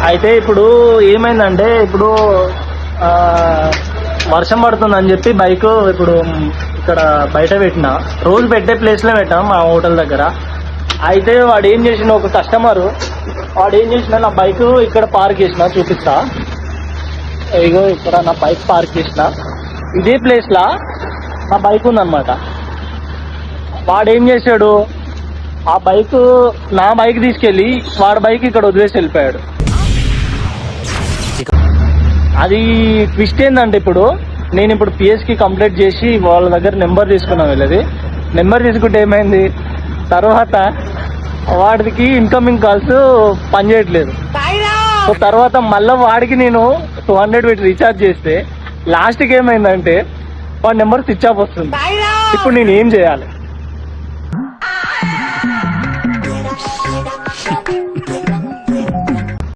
అయితే ఇప్పుడు ఏమైందంటే ఇప్పుడు వర్షం పడుతుందని చెప్పి బైక్ ఇప్పుడు ఇక్కడ బయట పెట్టిన, రోజు పెట్టే ప్లేస్లో పెట్టాం మా హోటల్ దగ్గర. అయితే వాడు ఏం చేసిన, ఒక కస్టమర్ వాడు ఏం చేసిన, నా బైక్ ఇక్కడ పార్క్ చేసిన, చూపిస్తా. ఇగో ఇక్కడ నా బైక్ పార్క్ చేసిన, ఇదే ప్లేస్లా నా బైక్ ఉందన్నమాట. వాడు ఏం చేశాడు, ఆ బైక్ నా బైక్ తీసుకెళ్ళి వాడి బైక్ ఇక్కడ వదిలేసి వెళ్ళిపోయాడు. అది ట్విస్ట్ ఏంటంటే, ఇప్పుడు నేను ఇప్పుడు పిఎస్కి కంప్లైంట్ చేసి వాళ్ళ దగ్గర నెంబర్ తీసుకున్నాను. వెళ్ళేది నెంబర్ తీసుకుంటే ఏమైంది, తర్వాత వాడికి ఇన్కమింగ్ కాల్స్ పనిచేయట్లేదు. సో తర్వాత మళ్ళీ వాడికి నేను 200 పెట్టి రీఛార్జ్ చేస్తే లాస్ట్కి ఏమైందంటే వాడి నెంబర్ స్విచ్ ఆఫ్ వస్తుంది. ఇప్పుడు నేను ఏం చేయాలి?